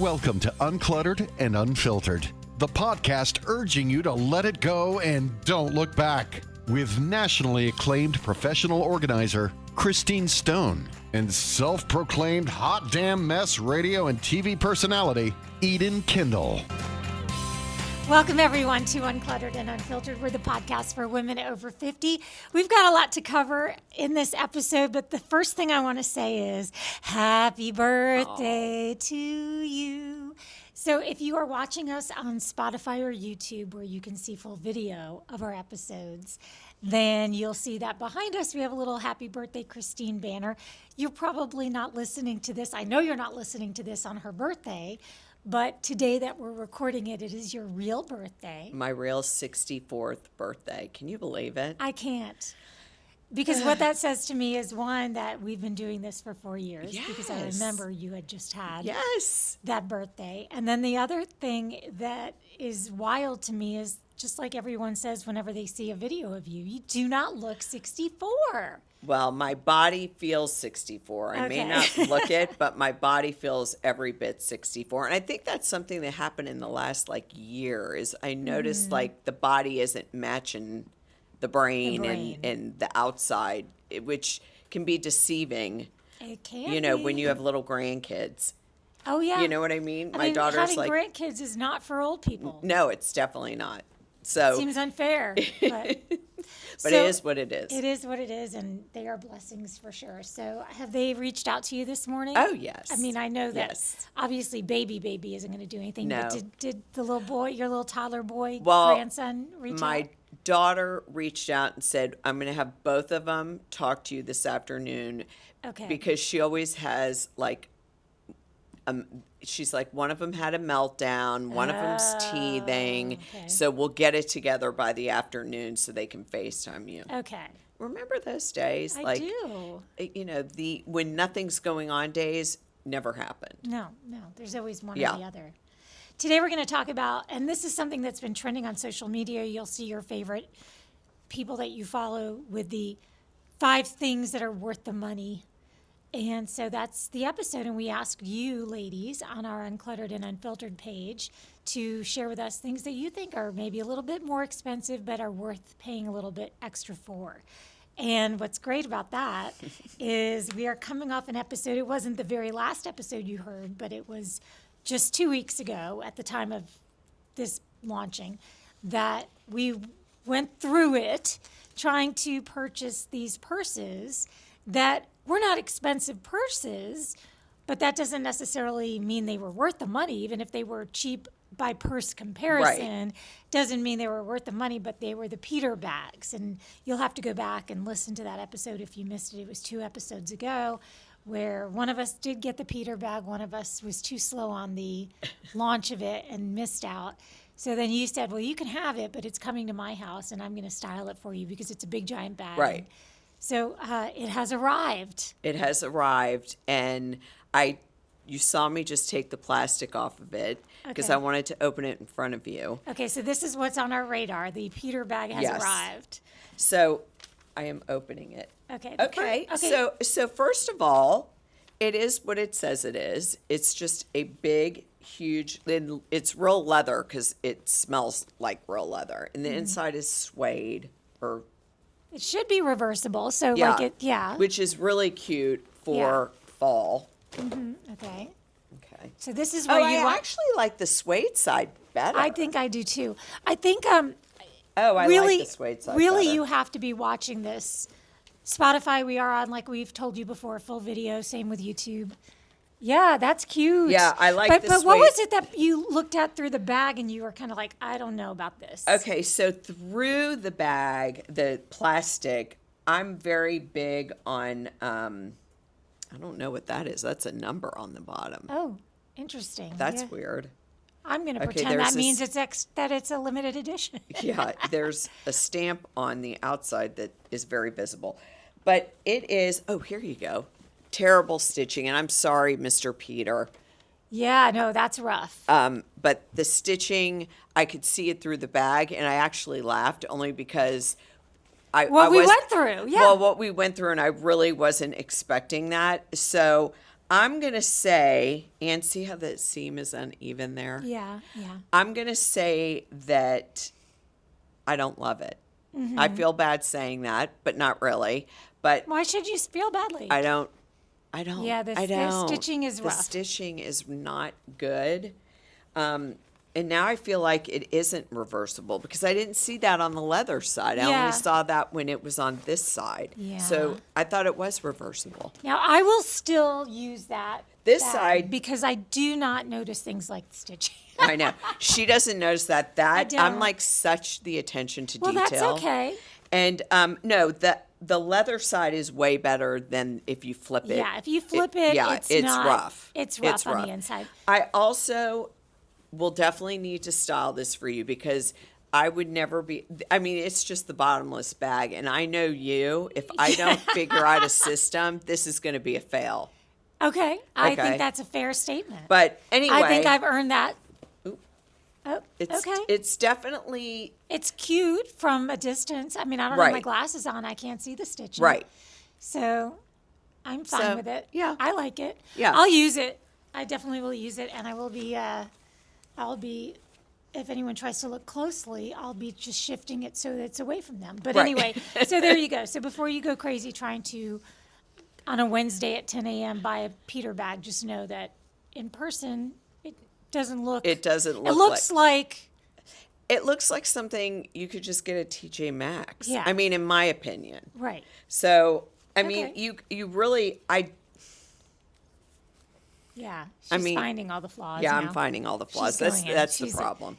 Welcome to Uncluttered and Unfiltered, the podcast urging you to let it go and don't look back. With nationally acclaimed professional organizer Christine Stone and self-proclaimed hot damn mess radio and TV personality Eden Kendall. Welcome, everyone, to Uncluttered and Unfiltered. We're the podcast for women over 50. We've got a lot to cover in this episode, but the first thing I want to say is happy birthday to you. So if you are watching us on Spotify or YouTube, where you can see full video of our episodes, then you'll see that behind us we have a little happy birthday Christine banner. You're probably not listening to this. I know you're not listening to this on her birthday, but today that we're recording it, it is your real birthday. My real 64th birthday. Can you believe it? I can't. Because what that says to me is, one, that we've been doing this for 4 years. Yes. Because I remember you had just had Yes. that birthday. And then the other thing that is wild to me is, just like everyone says whenever they see a video of you, you do not look 64. Well, my body feels 64. I may Okay. not look it, but my body feels every bit 64. And I think that's something that happened in the last year is I noticed the body isn't matching the brain. And the outside, which can be deceiving, It can be. when you have little grandkids. Oh, yeah. You know what I mean? I My mean, daughter's having grandkids is not for old people. no, it's definitely not. So, Seems unfair, but... but it is what it is. It is what it is, and they are blessings for sure. So have they reached out to you this morning? Oh, yes. I mean, I know that Yes. obviously baby isn't going to do anything, No. but did the little boy, your little toddler boy, Well, grandson reach My out? daughter reached out and said, I'm going to have both of them talk to you this afternoon. Okay. Because she always has she's like, one of them had a meltdown, one of them's teething. okay. So we'll get it together by the afternoon so they can FaceTime you. Okay. Remember those days? I do. The when nothing's going on days never happened. No, there's always one Yeah. or the other. Today we're going to talk about, and this is something that's been trending on social media. You'll see your favorite people that you follow with the 5 things that are worth the money. And so that's the episode, and we asked you ladies on our Uncluttered and Unfiltered page to share with us things that you think are maybe a little bit more expensive but are worth paying a little bit extra for. And what's great about that is we are coming off an episode. It wasn't the very last episode you heard, but it was just 2 weeks ago at the time of this launching that we went through it trying to purchase these purses that were not expensive purses, but that doesn't necessarily mean they were worth the money. Even if they were cheap by purse comparison, doesn't mean they were worth the money, but they were the Peter bags. And you'll have to go back and listen to that episode if you missed it. It was 2 episodes ago where one of us did get the Peter bag. One of us was too slow on the launch of it and missed out. So then you said, well, you can have it, but it's coming to my house and I'm going to style it for you because it's a big giant bag. Right. So it has arrived. It has arrived, and you saw me just take the plastic off of it because Okay. I wanted to open it in front of you. Okay, so this is what's on our radar. The Peter bag has Yes. arrived. So I am opening it. Okay. Okay. So first of all, it is what it says it is. It's just a big, huge. It's real leather because it smells like real leather, and the inside is suede or. It should be reversible. So Yeah. Which is really cute for fall. Okay. Okay. So this is where I you want. actually like the suede side better. I think I do too. I think I really, like the suede side really, better. you have to be watching this. Spotify, we are on, like we've told you before, full video. Same with YouTube. Yeah, that's cute. Yeah, I like but, the But what suede. was it that you looked at through the bag and you were kind of like, I don't know about this? Okay, so through the bag, the plastic, I'm very big on, I don't know what that is. That's a number on the bottom. Oh, interesting. That's Yeah. weird. I'm going to Okay, pretend there's that means this- that it's a limited edition. Yeah, there's a stamp on the outside that is very visible. But it is, oh, here you go. Terrible stitching, and I'm sorry, Mr. Peter. Yeah, no, that's rough. But the stitching, I could see it through the bag, and I actually laughed only because What we went through, yeah. Well, what we went through, and I really wasn't expecting that. So I'm going to say, and see how the seam is uneven there? Yeah. I'm going to say that I don't love it. I feel bad saying that, but not really. But Why should you feel badly? I don't. Yeah, the stitching is rough. The stitching is not good. And now I feel like it isn't reversible because I didn't see that on the leather side. I Yeah. only saw that when it was on this side. Yeah. So I thought it was reversible. Now, I will still use that This bag side- because I do not notice things like stitching. I know. She doesn't notice that. I'm don't. like such the attention to Well, detail. that's okay. And no, the leather side is way better than if you flip it. Yeah, if you flip it, yeah, it's it's not, rough. It's rough on the inside. I also will definitely need to style this for you because I would never be. I mean, it's just the bottomless bag, and I know you. If I don't figure out a system, this is going to be a fail. Okay, I Okay. think that's a fair statement. But anyway, I think I've earned that. Oh, it's okay. it's definitely It's cute from a distance. I mean, I don't have my Right. glasses on. I can't see the stitching. right. So I'm fine So, with it. yeah. I like it. Yeah. I'll use it. I definitely will use it. And I will be, if anyone tries to look closely, I'll be just shifting it so that it's away from them. But Right. anyway, so there you go. So before you go crazy trying to, on a Wednesday at 10 a.m., buy a Peter bag, just know that in person, it doesn't look. It doesn't look It looks like It looks like something you could just get at TJ Maxx. Yeah. I mean, in my opinion. right. So, I mean, Okay. you really, Yeah. She's I mean, finding all the flaws. yeah, now. I'm finding all the flaws. She's going in. That's the She's- problem.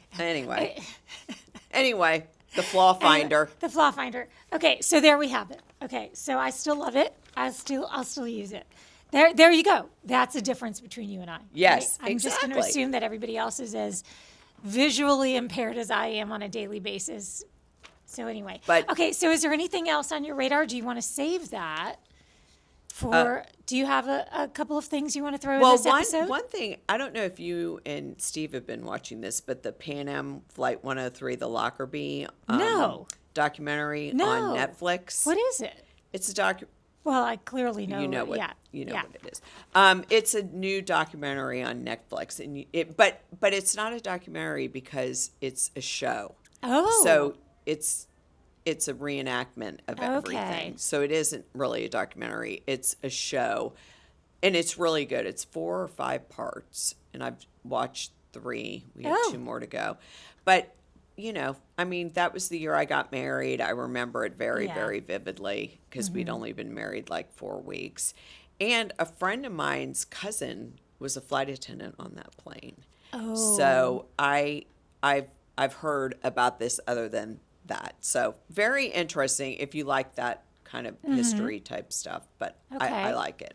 Anyway, the flaw finder. The flaw finder. Okay, so there we have it. Okay, so I still love it. I'll still use it. There you go. That's the difference between you and I. Yes, I'm just going to exactly. assume that everybody else is as visually impaired as I am on a daily basis. So anyway, But- okay. So is there anything else on your radar? Do you want to save that for? Do you have a couple of things you want to throw in Well, this episode? one thing, I don't know if you and Steve have been watching this, but the Pan Am Flight 103, the Lockerbie No. documentary No. on Netflix. What is it? It's a Well, I clearly know. you know what Yeah. you know yeah. what it is. It's a new documentary on Netflix, and but it's not a documentary because it's a show. Oh. So it's a reenactment of everything. Okay. So it isn't really a documentary. It's a show, and it's really good. It's 4 or 5 parts, and I've watched 3. We have Oh. 2 more to go, but. I mean, that was the year I got married. I remember it very, Yeah. very vividly because we'd only been married like 4 weeks. And a friend of mine's cousin was a flight attendant on that plane. Oh. So I've heard about this other than that. So very interesting if you like that kind of history type stuff. But I Okay. like it.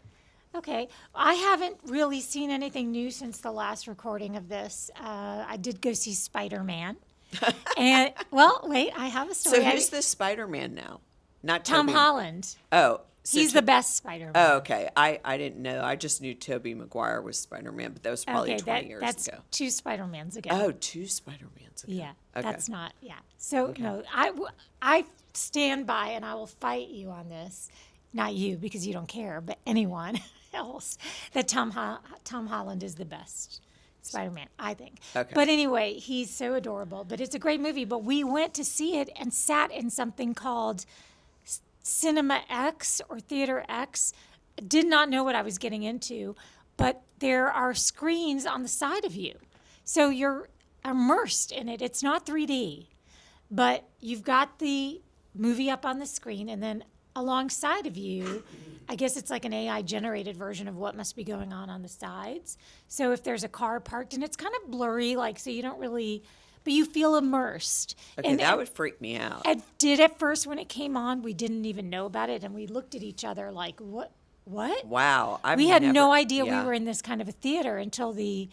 Okay. I haven't really seen anything new since the last recording of this. I did go see Spider-Man. And, well, wait, I have a story. So who's this Spider-Man now? Not Tom Tobey- Holland. Oh, so He's the best Spider-Man. Oh, okay. I didn't know. I just knew Tobey Maguire was Spider-Man, but that was probably 20 years that's ago. 2 Spider-Mans ago. Oh, 2 Spider-Mans ago. Yeah, Okay. that's not, yeah. So, no, I stand by and I will fight you on this. Not you, because you don't care, but anyone else, that Tom Holland is the best Spider-Man, I think. Okay. But anyway, he's so adorable. But it's a great movie. But we went to see it and sat in something called Cinema X or Theater X. Did not know what I was getting into, but there are screens on the side of you. So you're immersed in it. It's not 3D, but you've got the movie up on the screen, and then alongside of you, I guess it's like an AI generated version of what must be going on the sides. So if there's a car parked, and it's kind of blurry, like, so you don't really, but you feel immersed. Okay, And that would freak me out. I did at first when it came on. We didn't even know about it, and we looked at each other like, what? Wow. We had no never- idea yeah. we were in this kind of a theater until the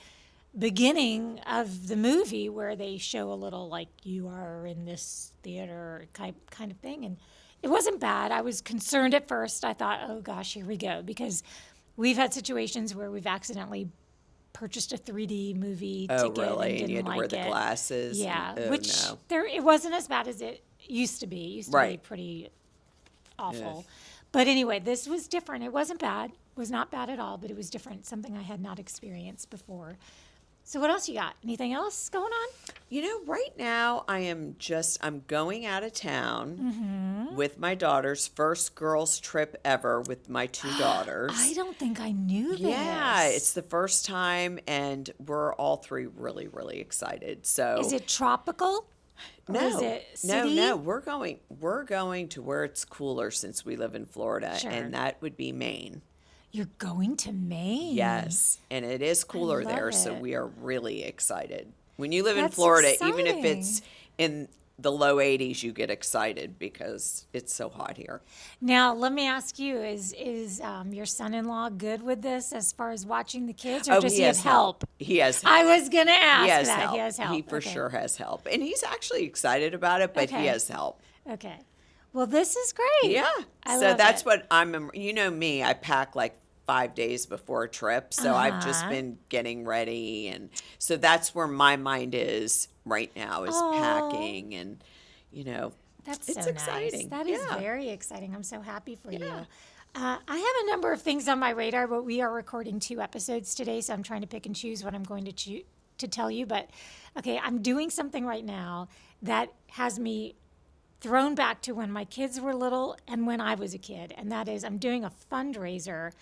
beginning of the movie, where they show a little like, you are in this theater kind of thing. And it wasn't bad. I was concerned at first. I thought, oh gosh, here we go, because we've had situations where we've accidentally purchased a 3D movie Oh, ticket really? and And didn't you had to like wear the it. glasses? Yeah, Oh, which no. it wasn't as bad as it used to be. It used to be Right. pretty awful. But anyway, this was different. It wasn't bad. was not bad at all, but it was different, something I had not experienced before. So what else you got? Anything else going on? Right now I'm going out of town with my daughter's first girls trip ever with my two daughters. I don't think I knew this. Yeah, it's the first time, and we're all three really, really excited. So Is it tropical? Or no, is it city? no, we're going to where it's cooler since we live in Florida, Sure. and that would be Maine. You're going to Maine. Yes, and it is cooler love there, so it. we are really excited. When you live in That's Florida, even if exciting. it's in the low 80s, you get excited because it's so hot here. Now, let me ask you, is your son-in-law good with this as far as watching the kids, or does he have has help? He has help. I was going to ask He has that. help. He has help. He for Okay. sure has help. And he's actually excited about it, but Okay. he has help. Okay. Well, this is great. Yeah. I So love that's it. what me, I pack like 5 days before a trip. So I've just been getting ready. And so that's where my mind is right now, is packing and, That's it's so exciting. nice. That is Yeah. very exciting. I'm so happy for you. Yeah. I have a number of things on my radar, but we are recording 2 episodes today, so I'm trying to pick and choose what I'm going to tell you. But okay, I'm doing something right now that has me thrown back to when my kids were little and when I was a kid, and that is I'm doing a fundraiser.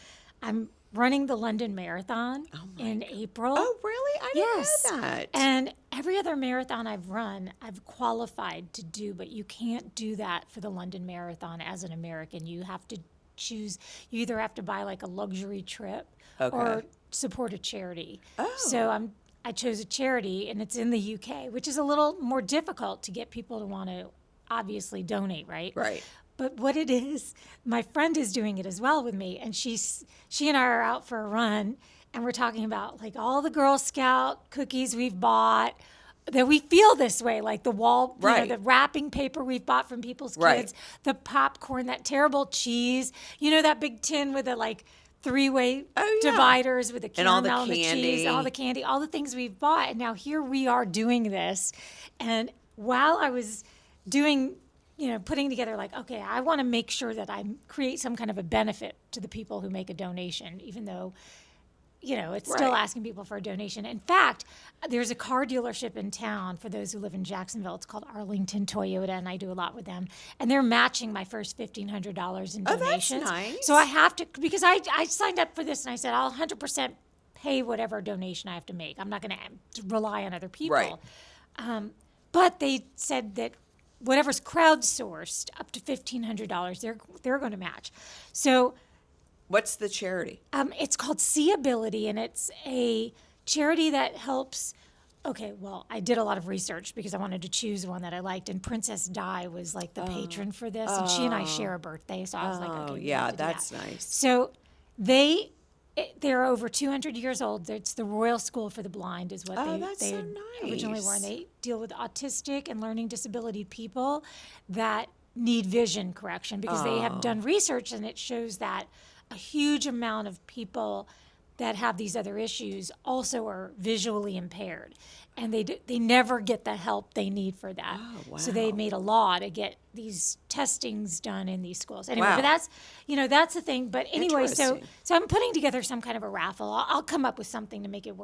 I'm running the London Marathon in April. Oh, really? I didn't know that. And every other marathon I've run, I've qualified to do, but you can't do that for the London Marathon as an American. You have to choose, you either have to buy like a luxury trip or Okay. support a charity. Oh. So I chose a charity, and it's in the UK, which is a little more difficult to get people to want to obviously donate, right? Right. But what it is, my friend is doing it as well with me, and she and I are out for a run, and we're talking about like all the Girl Scout cookies we've bought, that we feel this way, like the wall, Right. the wrapping paper we've bought from people's kids, Right. the popcorn, that terrible cheese, that big tin with the like 3-way Oh, yeah. dividers with the And all caramel the and the cheese, candy. all the candy, all the things we've bought, and now here we are doing this, and while I was doing putting together like, okay, I want to make sure that I create some kind of a benefit to the people who make a donation, even though, it's still Right. asking people for a donation. In fact, there's a car dealership in town for those who live in Jacksonville. It's called Arlington Toyota, and I do a lot with them. And they're matching my first $1,500 in Oh, that's donations. nice. So I have to, because I signed up for this and I said, I'll 100% pay whatever donation I have to make. I'm not going to rely on other people. Right. But they said that whatever's crowdsourced up to $1,500, they're going to match. So What's the charity? it's called Seeability, and it's a charity that helps. Okay, well, I did a lot of research because I wanted to choose one that I liked, and Princess Di was like the patron for this, and she and I share a birthday, so I was like, okay, we yeah, have to do that's that. nice. So they're over 200 years old. It's the Royal School for the Blind is what that's they so originally were. And nice. they deal with autistic and learning disability people that need vision correction because they have done research, and it shows that a huge amount of people that have these other issues also are visually impaired, and they never get the help they need for that. Oh, So they wow. made a law to get these testings done in these schools. Anyway, Wow. but that's the thing. But anyway, so Interesting. I'm putting together some kind of a raffle. I'll come up with something to make it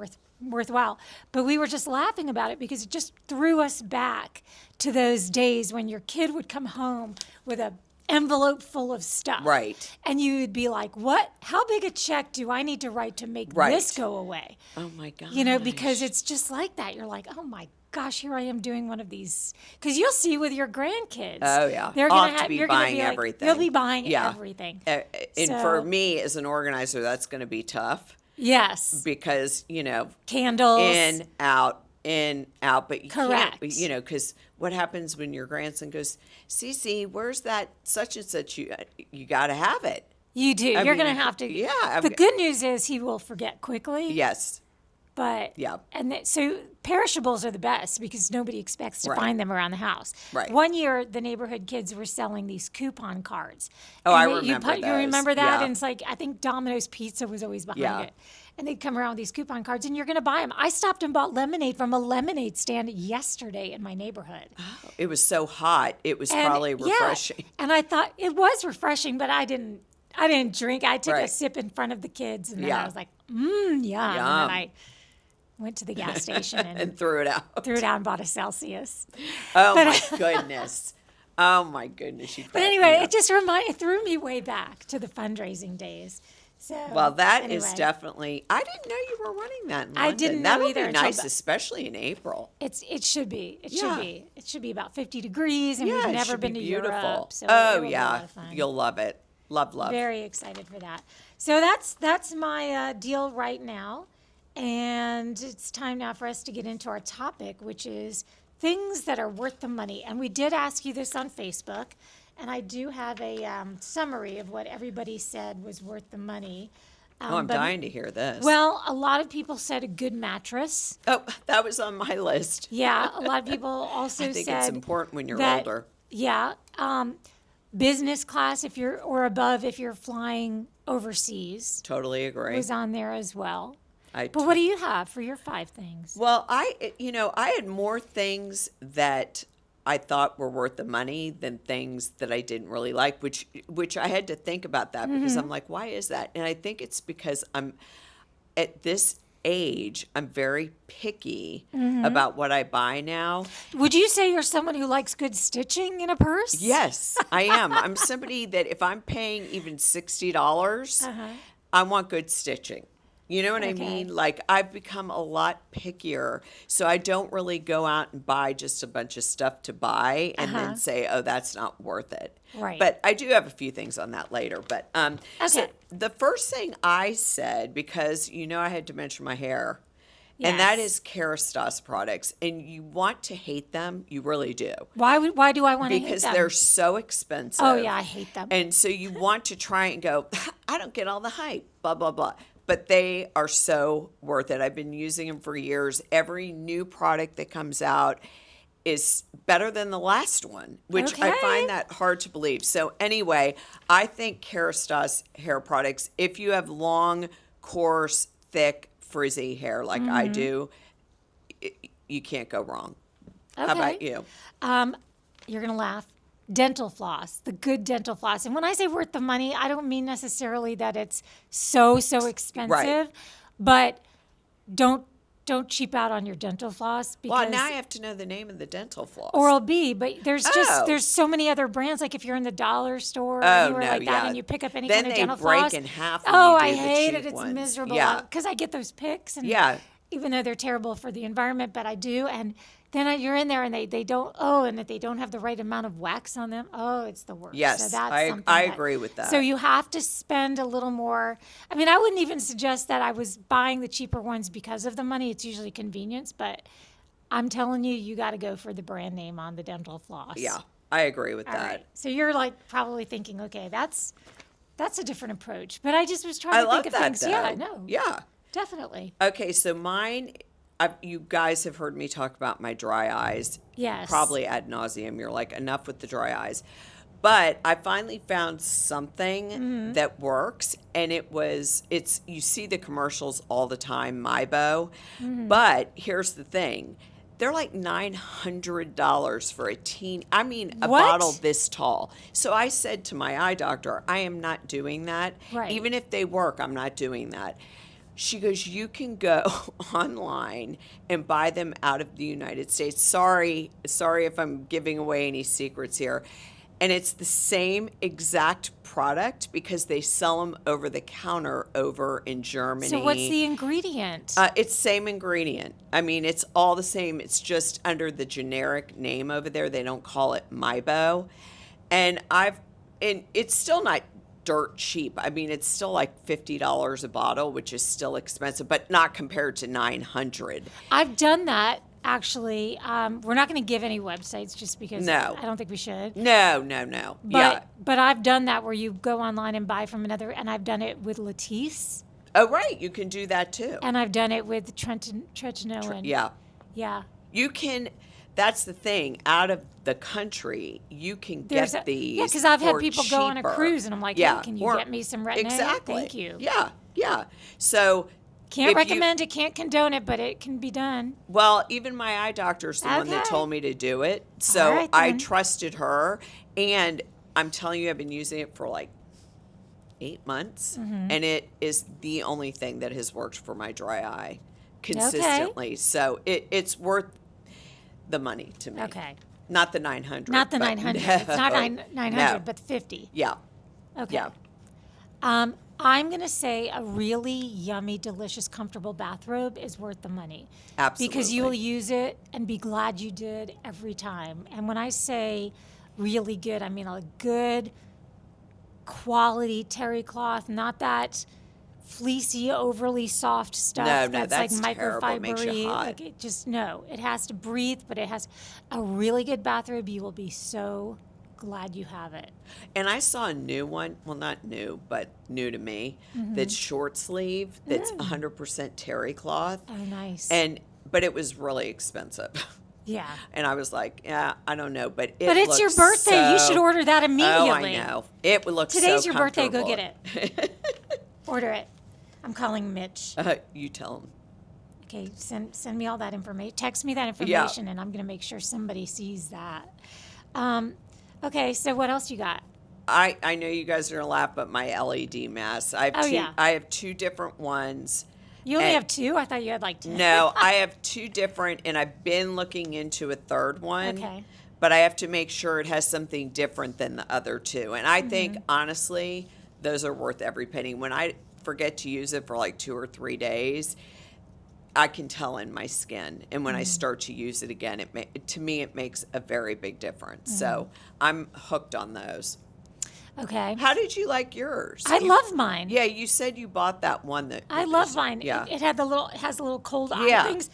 worthwhile. But we were just laughing about it because it just threw us back to those days when your kid would come home with a envelope full of stuff. Right. And you would be like, what? How big a check do I need to write to make Right. this go away? Oh, my God. Because it's just like that. You're like, oh my gosh, here I am doing one of these. Because you'll see with your grandkids. Oh, yeah. They're I'll gonna have to be you're gonna buying like, everything. You'll be buying Yeah. everything. And So- for me as an organizer, that's going to be tough Yes. because, Candles. in, out, but you Correct. can't, because what happens when your grandson goes, Cece, where's that such and such? You got to have it. You do. I You're going to mean, have to. yeah, The good news is he will forget quickly. Yes. But Yeah. so perishables are the best because nobody expects to Right. find them around the house. Right. One year, the neighborhood kids were selling these coupon cards. Oh, I And remember you those. remember that? Yeah. And it's like I think Domino's Pizza was always behind Yeah. it. And they'd come around with these coupon cards, and you're going to buy them. I stopped and bought lemonade from a lemonade stand yesterday in my neighborhood. It was so hot. It was And, probably yeah, refreshing. and I thought it was refreshing, but I didn't I didn't drink. I took a Right. sip in front of the kids, and then Yeah. I was like, yum. And then Yum. I went to the gas station and And threw it out. threw it out and bought a Celsius. Oh But- my goodness. Oh my goodness. You But cracked anyway, me up. it just it threw me way back to the fundraising days. So Well, that is anyway, definitely. I didn't know you were running that in I London. didn't know That'll either be until nice, the- especially in April. it should be. It Yeah. should be. It should be about 50 degrees, and Yeah, we've it never should been be to beautiful. Europe. So Oh it will be a lot yeah, of fun. you'll love it. Love. Very excited for that. So that's my deal right now, and it's time now for us to get into our topic, which is things that are worth the money. And we did ask you this on Facebook, and I do have a summary of what everybody said was worth the money. Oh, I'm but- dying to hear this. Well, a lot of people said a good mattress. oh, that was on my list. Yeah, a lot of people also I think said it's important when you're that- older. Yeah, business class if you're or above if you're flying overseas Totally agree. was on there as well. I But what do you have for your 5 things? Well, I had more things that I thought were worth the money than things that I didn't really like, which I had to think about that because I'm like, why is that? And I think it's because I'm at this age, I'm very picky about what I buy now. Would you say you're someone who likes good stitching in a purse? Yes, I am. I'm somebody that if I'm paying even $60, I want good stitching. You know what I Okay. mean? Like I've become a lot pickier, so I don't really go out and buy just a bunch of stuff to buy and then say, "Oh, that's not worth it." Right. But I do have a few things on that later. But so Okay. the first thing I said, because I had to mention my hair, and that Yes. is Kerastase products, and you want to hate them, you really do. Why do I want to hate Because them? they're so expensive. Oh yeah, I hate them. And so you want to try and go, I don't get all the hype, blah, blah, blah. But they are so worth it. I've been using them for years. Every new product that comes out is better than the last one, which I Okay. find that hard to believe. So anyway, I think Kerastase hair products, if you have long, coarse, thick, frizzy hair like I Mm-hmm. do, you can't go wrong. How about Okay. you? You're going to laugh. Dental floss, the good dental floss. And when I say worth the money, I don't mean necessarily that it's so expensive, but don't cheap out on your dental floss because Well, now I have to know the name of the dental floss. Oral-B, but there's Oh. there's so many other brands. Like if you're in the dollar store or Oh, anywhere no, like that yeah. and you pick up any Then kind of they dental break floss. in half when Oh, you do I the hate cheap it. It's ones. miserable. Yeah. Because I get those picks and Yeah. even though they're terrible for the environment, but I do. And then you're in there and they don't, and that they don't have the right amount of wax on them. Oh, it's the worst. Yes, so that's I something agree with that. So you have to spend a little more. I mean, I wouldn't even suggest that I was buying the cheaper ones because of the money. It's usually convenience, but I'm telling you, you got to go for the brand name on the dental floss. Yeah, I agree with All that. right. So you're like probably thinking, okay, that's a different approach. But I just was trying I to love think of that, things. though. Yeah, I know. Yeah. Definitely. Okay, so mine, you guys have heard me talk about my dry eyes. Yes. Probably ad nauseum. You're like, enough with the dry eyes. But I finally found something Mm-hmm. that works, and you see the commercials all the time, MyBo. Mm-hmm. But here's the thing. They're like $900 for a What? bottle this tall. So I said to my eye doctor, I am not doing that. Right. Even if they work, I'm not doing that. She goes, you can go online and buy them out of the United States. Sorry if I'm giving away any secrets here. And it's the same exact product because they sell them over the counter over in Germany. So what's the ingredient? It's same ingredient. I mean, it's all the same. It's just under the generic name over there. They don't call it MyBo. And it's still not dirt cheap. I mean, it's still like $50 a bottle, which is still expensive, but not compared to $900. I've done that. Actually, we're not going to give any websites just because No. I don't think we should. No. But I've done that where you go online and buy from another, and I've done it with Latisse, Oh, right. You can do that too. and I've done it with Tretinoin. Yeah. Yeah. You can, that's the thing. Out of the country, you can There's get these. yeah, because I've had for people go on a cheaper. cruise, and I'm like, Yeah, hey, can you or- get me some retin-A? Exactly. Thank you. Yeah. So Can't if you- recommend it, can't condone it, but it can be done. Well, even my eye doctor's the one that Okay. told me to do it. So All right, I then. trusted her. And I'm telling you, I've been using it for like 8 months, and it is the only thing that has worked for my dry eye consistently. So it's worth the money to me. Okay. Not the 900. Not the but 900. It's not 900, no. but 50. Yeah. Okay. Yeah. I'm going to say a really yummy, delicious, comfortable bathrobe is worth the money. Absolutely. Because you will use it and be glad you did every time. And when I say really good, I mean a good quality terry cloth, not that fleecy, overly soft stuff No, that's like that's terrible. It makes you microfibery. hot. Like it has to breathe, but it has a really good bathrobe. You will be so glad you have it. And I saw a new one, well, not new, but new to me, that's short sleeve, that's 100% terry cloth. Oh, nice. But it was really expensive. Yeah. And I was like, yeah, I don't know, but But it's your looks birthday. You so- should order that immediately. Oh, I know. It would look Today's so your birthday. Go comfortable. get it. Order it. I'm calling Mitch. You tell him. Okay, send me all that information. Text me that information, and I'm going to make sure somebody sees that. Okay, so what else you got? I know you guys are going to laugh, but my LED mask. Yeah. I have two different ones. You only And- have two? I thought you had like 10. No, I have two different, and I've been looking into a third one. Okay. But I have to make sure it has something different than the other two. And I think, honestly, those are worth every penny. When I forget to use it for like 2 or 3 days, I can tell in my skin. And when I start to use it again, to me, it makes a very big difference. So I'm hooked on those. Okay. How did you like yours? I love mine. Yeah, you said you bought that one that I love mine. Yeah. It has the little cold eye Yeah. things.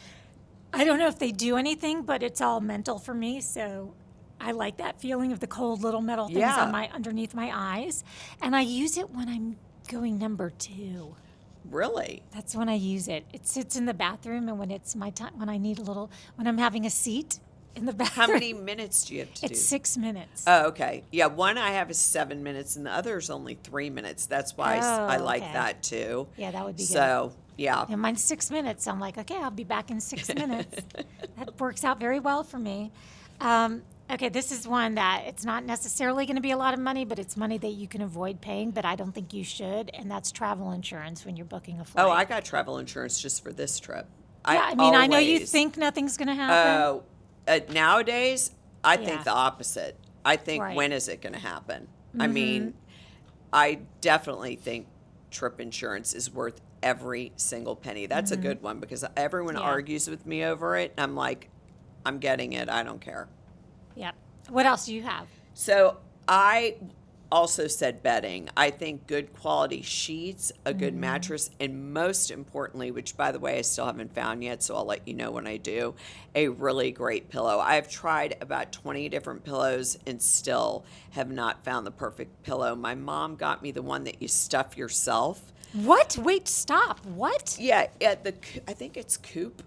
I don't know if they do anything, but it's all mental for me. So I like that feeling of the cold little metal things Yeah. on underneath my eyes. And I use it when I'm going number 2. Really? That's when I use it. It sits in the bathroom, and when it's my time, when I'm having a seat in the bathroom. How many minutes do you have to do? It's 6 minutes. Oh, okay. Yeah, one I have is 7 minutes, and the other is only 3 minutes. That's why I like okay. that too. Yeah, that would be good. So, yeah. And mine's 6 minutes. I'm like, okay, I'll be back in 6 minutes. That works out very well for me. Okay, this is one that it's not necessarily going to be a lot of money, but it's money that you can avoid paying, but I don't think you should, and that's travel insurance when you're booking a flight. Oh, I got travel insurance just for this trip. Yeah, I mean, I know you always- think nothing's going to happen. Nowadays, I Yeah. think the opposite. I think, Right. when is it going to happen? I mean, I definitely think trip insurance is worth every single penny. That's a good one because everyone Yeah. argues with me over it. And I'm like, I'm getting it. I don't care. Yeah. What else do you have? So I also said bedding. I think good quality sheets, a good mattress, and most importantly, which by the way I still haven't found yet, so I'll let you know when I do, a really great pillow. I've tried about 20 different pillows and still have not found the perfect pillow. My mom got me the one that you stuff yourself. What? Wait, stop. What? Yeah, I think it's Coop,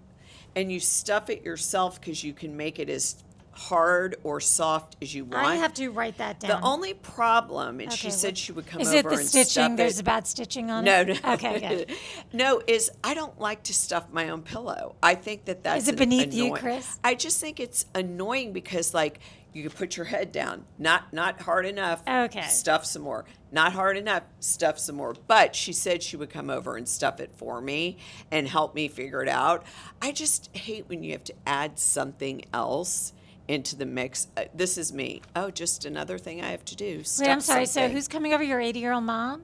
and you stuff it yourself because you can make it as hard or soft as you want. I have to write that down. The only problem, and she Okay, said what- she would come Is over it the and stitching? stuff There's it. bad stitching on No, it? no. Okay, good. No, is I don't like to stuff my own pillow. I think that's Is it beneath you, annoying. Chris? I just think it's annoying because like you can put your head down, not hard enough. Okay. Stuff some more. Not hard enough. Stuff some more. But she said she would come over and stuff it for me and help me figure it out. I just hate when you have to add something else into the mix. This is me. Oh, just another thing I have to do. Wait, I'm sorry. So Something. who's coming over? Your 80-year-old mom?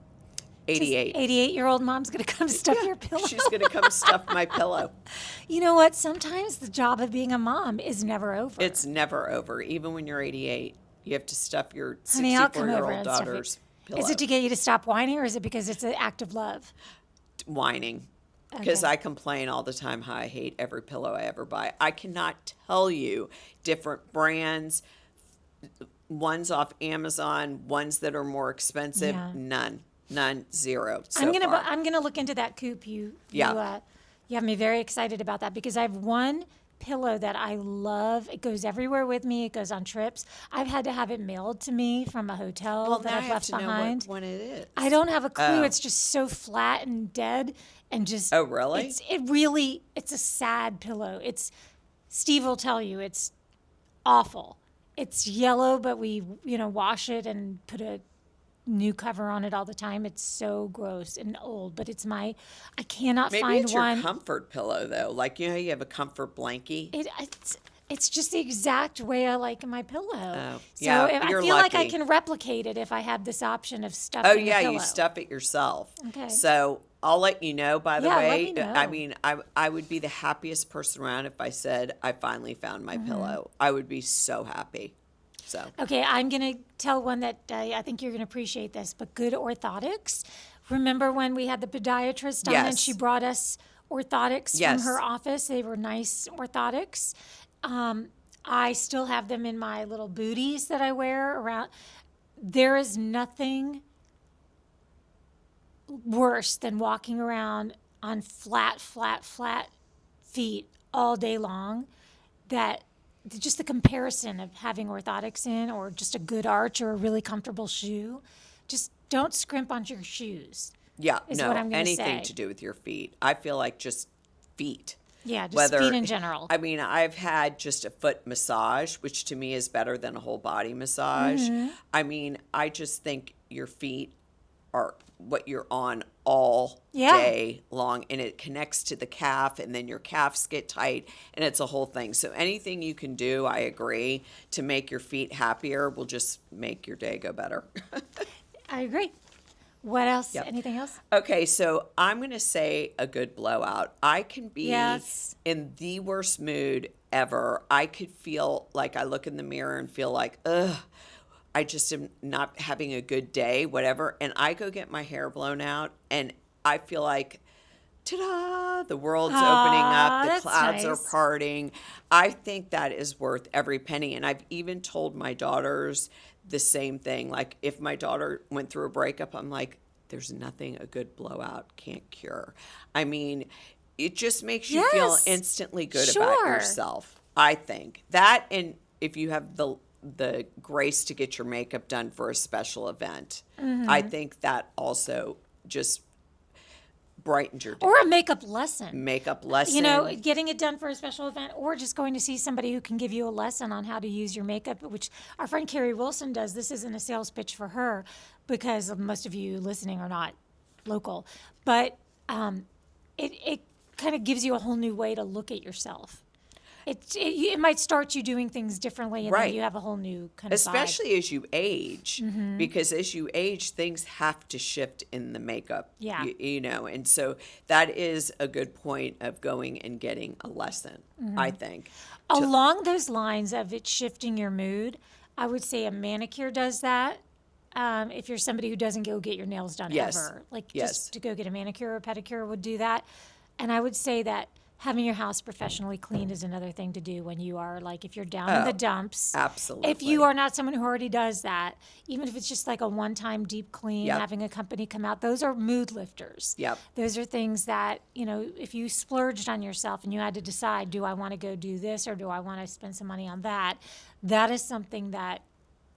88. 88-year-old mom's going to come stuff your pillow. She's going to come stuff my pillow. You know what? Sometimes the job of being a mom is never over. It's never over. Even when you're 88, you have to stuff your Honey, I'll come over 64-year-old and stuff daughter's it. pillow. Is it to get you to stop whining, or is it because it's an act of love? Whining. Because Okay. I complain all the time how I hate every pillow I ever buy. I cannot tell you different brands, ones off Amazon, ones that are more expensive. Yeah. None, zero. So I'm far. gonna look into that Coop. Yeah. You have me very excited about that because I have one pillow that I love. It goes everywhere with me. It goes on trips. I've had to have it mailed to me from a hotel Well, that now I I've have left to know behind. what one it is. I don't have a clue. Oh. It's just so flat and dead and just. Oh, really? It's a sad pillow. Steve will tell you it's awful. It's yellow, but we wash it and put a new cover on it all the time. It's so gross and old, but I cannot Maybe find it's one. your comfort pillow though. Like, you know, you have a comfort blankie. It's just the exact way I like my pillow. Oh, So yeah, I you're feel like I lucky. can replicate it if I had this option of stuffing Oh the yeah, pillow. you stuff it yourself. Okay. So I'll let you know, by the Yeah, let way. me know. I mean, I would be the happiest person around if I said I finally found my pillow. I would be so happy. So Okay, I'm going to tell one that I think you're going to appreciate this, but good orthotics. Remember when we had the podiatrist on and Yes. she brought us orthotics from Yes. her office? They were nice orthotics. I still have them in my little booties that I wear around. There is nothing worse than walking around on flat feet all day long. That just the comparison of having orthotics in or just a good arch or a really comfortable shoe. Just don't scrimp on your shoes. yeah, Is no, what I'm gonna anything say. to do with your feet. I feel like just feet. Yeah, just feet in general. I mean, I've had just a foot massage, which to me is better than a whole body massage. Mm-hmm. I mean, I just think your feet are what you're on all Yeah. day long, and it connects to the calf, and then your calves get tight, and it's a whole thing. So anything you can do, I agree, to make your feet happier will just make your day go better. I agree. What else? Yep. Anything else? Okay, so I'm going to say a good blowout. I can be Yes. in the worst mood ever. I could feel like I look in the mirror and feel like, ugh, I just am not having a good day, whatever. And I go get my hair blown out and I feel like, ta-da, the world's opening up, the that's clouds are nice. parting. I think that is worth every penny. And I've even told my daughters the same thing. Like if my daughter went through a breakup, I'm like, there's nothing a good blowout can't cure. I mean, it just makes you feel Yes. instantly good Sure. about yourself. I think that, and if you have the grace to get your makeup done for a special event, I think that also just brightens your day. Or a makeup lesson. Makeup lesson. You know, getting it done for a special event or just going to see somebody who can give you a lesson on how to use your makeup, which our friend Carrie Wilson does. This isn't a sales pitch for her because most of you listening are not local. But it kind of gives you a whole new way to look at yourself. It might start you doing things differently, and Right. then you have a whole new kind of especially as you age, because as you age, things have to shift in the makeup. Yeah. You know, and so that is a good point of going and getting a lesson, I think. Along those lines of it shifting your mood, I would say a manicure does that. If you're somebody who doesn't go get your nails done Yes. ever, like Yes. just to go get a manicure or a pedicure would do that. And I would say that having your house professionally cleaned is another thing to do when you are like, if you're down in the dumps. absolutely. If you are not someone who already does that, even if it's just like a one-time deep clean, Yep. having a company come out, those are mood lifters. Yep. Those are things that, you know, if you splurged on yourself and you had to decide, do I want to go do this or do I want to spend some money on that? That is something that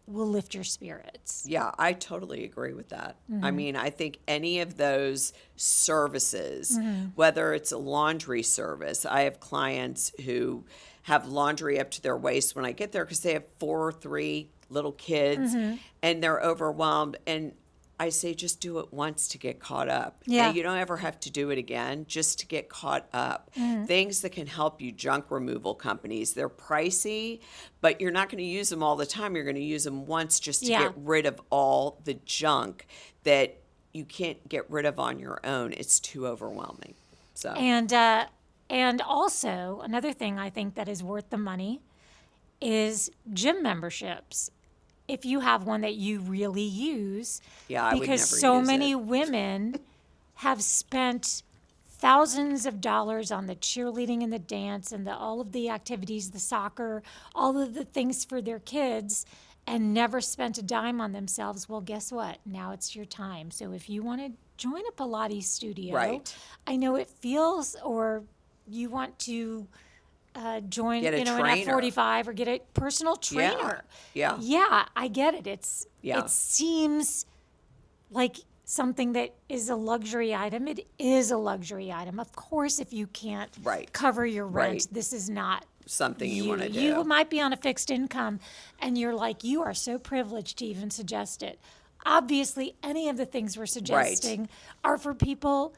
will lift your spirits. Yeah, I totally agree with that. I mean, I think any of those services, whether it's a laundry service, I have clients who have laundry up to their waist when I get there because they have 4 or 3 little kids and they're overwhelmed. And I say, just do it once to get caught up. Yeah. And you don't ever have to do it again just to get caught up. Things that can help you, junk removal companies, they're pricey, but you're not going to use them all the time. You're going to use them once just to Yeah. get rid of all the junk that you can't get rid of on your own. It's too overwhelming. So And also another thing I think that is worth the money is gym memberships. If you have one that you really use, Yeah, I would because never so use many it. women have spent thousands of dollars on the cheerleading and the dance and all of the activities, the soccer, all of the things for their kids, and never spent a dime on themselves. Well, guess what? Now it's your time. So if you want to join a Pilates studio, Right. I know it feels, or you want to join, Get a an trainer. F45 or get a personal trainer. Yeah. Yeah, I get it. Yeah. It seems like something that is a luxury item. It is a luxury item. Of course, if you can't Right. cover your rent, Right. this is not Something you want to do. You might be on a fixed income and you're like, you are so privileged to even suggest it. Obviously, any of the things we're suggesting are for people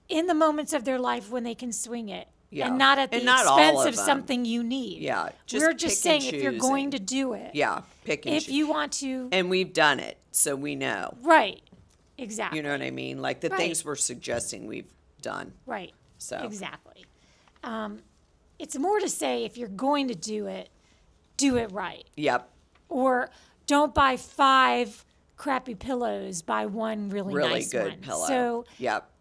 in the moments of their life when they can swing it. Yeah. And not at the And not all expense of of them. something you need. Yeah, just We're just pick and saying if you're going to choosing. do it. Yeah, pick and If choose. you want to. And we've done it, so we know. Right. Exactly. You know what I mean? Like the Right. things we're suggesting we've done. Right. So. Exactly. It's more to say if you're going to do it right. Yep. Or don't buy 5 crappy pillows, buy one really nice good one. pillow. So Yep.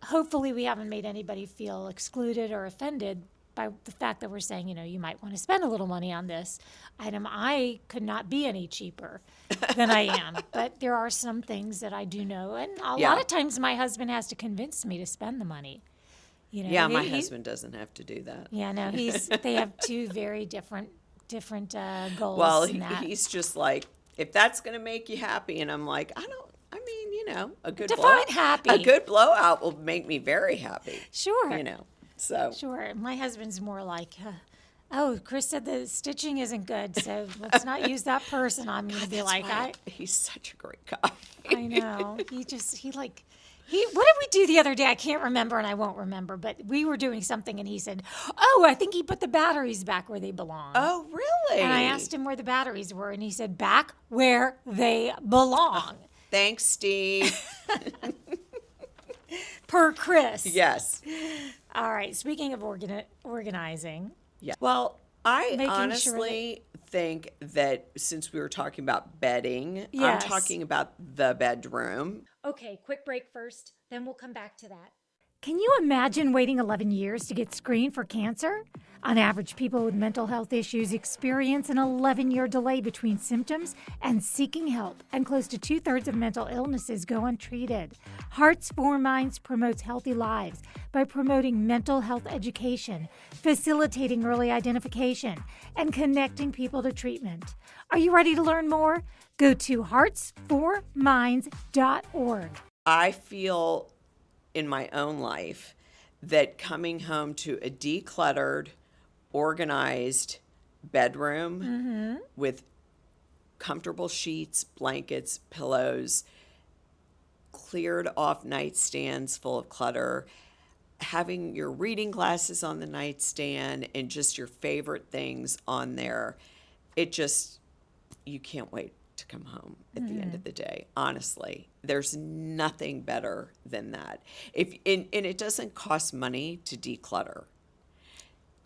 hopefully we haven't made anybody feel excluded or offended by the fact that we're saying, you might want to spend a little money on this item. I could not be any cheaper than I am, but there are some things that I do know. And a Yeah. lot of times my husband has to convince me to spend the money. Yeah, my husband doesn't have to do that. Yeah, no, they have 2 very different goals. Well, in that. he's just like, if that's going to make you happy. And I'm like, a good Define happy. A good blowout will make me very happy. Sure. So. Sure. My husband's more like, oh, Chris said the stitching isn't good, so let's not use that purse. And I'm going to be like, He's such a great guy. I know. What did we do the other day? I can't remember and I won't remember, but we were doing something and he said, oh, I think he put the batteries back where they belong. Oh, really? And I asked him where the batteries were and he said, back where they belong. Thanks, Steve. Per Chris. Yes. All right. Speaking of organizing. Yeah. Well, I Making sure honestly think that since we were talking about bedding, Yes. I'm talking about the bedroom. Okay, quick break first, then we'll come back to that. Can you imagine waiting 11 years to get screened for cancer? On average, people with mental health issues experience an 11-year delay between symptoms and seeking help, and close to 2/3 of mental illnesses go untreated. Hearts for Minds promotes healthy lives by promoting mental health education, facilitating early identification, and connecting people to treatment. Are you ready to learn more? Go to heartsforminds.org. I feel in my own life that coming home to a decluttered, organized bedroom with comfortable sheets, blankets, pillows, cleared off nightstands full of clutter, having your reading glasses on the nightstand and just your favorite things on there, you can't wait to come home at the end of the day. Honestly, there's nothing better than that. And it doesn't cost money to declutter.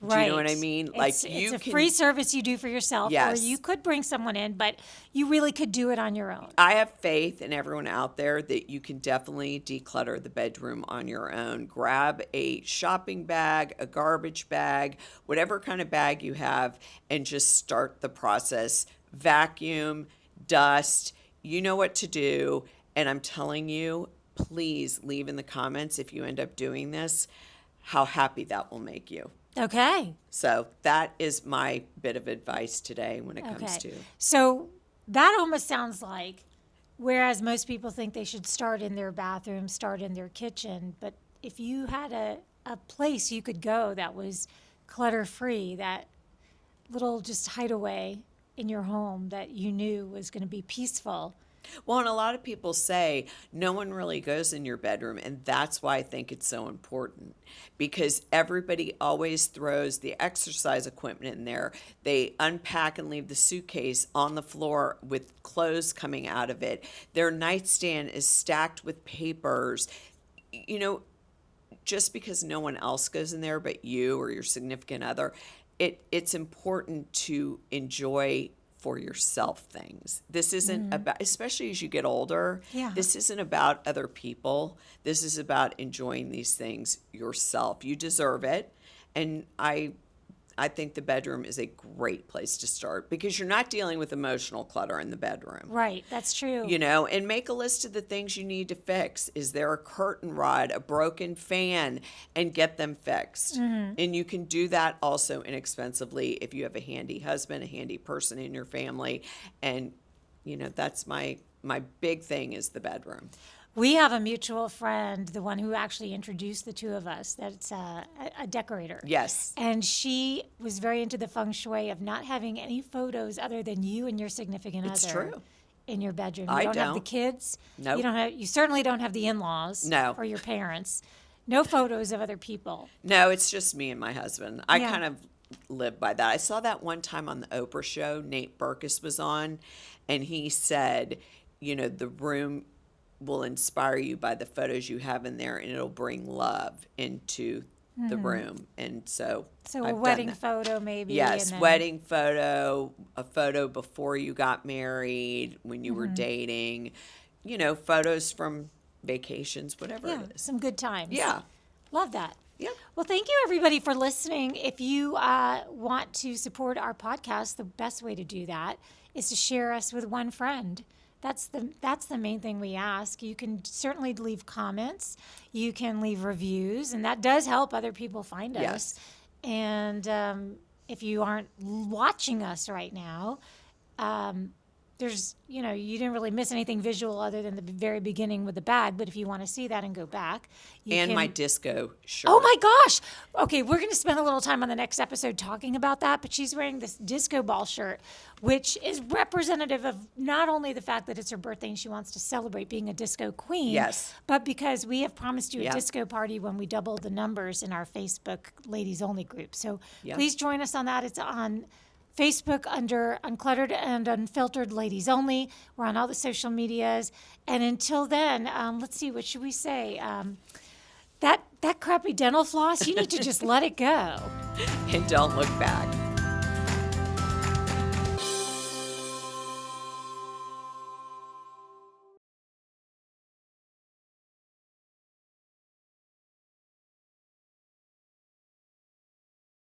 Do you know what I mean? It's a free service you do for yourself, Yes. or you could bring someone in, but you really could do it on your own. I have faith in everyone out there that you can definitely declutter the bedroom on your own. Grab a shopping bag, a garbage bag, whatever kind of bag you have, and just start the process. Vacuum, dust, you know what to do. And I'm telling you, please leave in the comments if you end up doing this, how happy that will make you. Okay. So that is my bit of advice today when it comes to. So that almost sounds like, whereas most people think they should start in their bathroom, start in their kitchen, but if you had a place you could go that was clutter-free, that little just hideaway in your home that you knew was going to be peaceful. Well, and a lot of people say no one really goes in your bedroom, and that's why I think it's so important, because everybody always throws the exercise equipment in there. They unpack and leave the suitcase on the floor with clothes coming out of it. Their nightstand is stacked with papers. Just because no one else goes in there but you or your significant other, it's important to enjoy for yourself things. This isn't about, especially as you get older, this isn't about other people. This is about enjoying these things yourself. You deserve it. And I think the bedroom is a great place to start because you're not dealing with emotional clutter in the bedroom. Right, that's true. And make a list of the things you need to fix. Is there a curtain rod, a broken fan, and get them fixed. And you can do that also inexpensively if you have a handy husband, a handy person in your family. And, that's my big thing is the bedroom. We have a mutual friend, the one who actually introduced the two of us, that's a decorator. Yes. And she was very into the feng shui of not having any photos other than you and your significant It's other true. in your bedroom. You I don't have the don't. kids. Nope. You certainly don't have the in-laws. No. Or your parents. No photos of other people. No, it's just me and my husband. I Yeah. kind of live by that. I saw that one time on the Oprah show. Nate Berkus was on, and he said, the room will inspire you by the photos you have in there, and it'll bring love into the room. And so So I've a done wedding that. photo maybe. Yes, and then- wedding photo, a photo before you got married, when you were dating, photos from vacations, whatever Yeah, it is. some good times. Yeah. Love that. Yeah. Well, thank you everybody for listening. If you want to support our podcast, the best way to do that is to share us with one friend. That's the main thing we ask. You can certainly leave comments. You can leave reviews, and that does help other people find us. Yes. And if you aren't watching us right now, there's, you didn't really miss anything visual other than the very beginning with the bag. But if you want to see that and go back, you And can. my disco shirt. Oh my gosh. Okay, we're going to spend a little time on the next episode talking about that, but she's wearing this disco ball shirt, which is representative of not only the fact that it's her birthday and she wants to celebrate being a disco queen, Yes. but because we have promised you a Yeah. disco party when we double the numbers in our Facebook ladies only group. So Yeah. please join us on that. It's on Facebook under Uncluttered and Unfiltered Ladies Only. We're on all the social medias. And until then, let's see, what should we say? That crappy dental floss, you need to just let it go. And don't look back.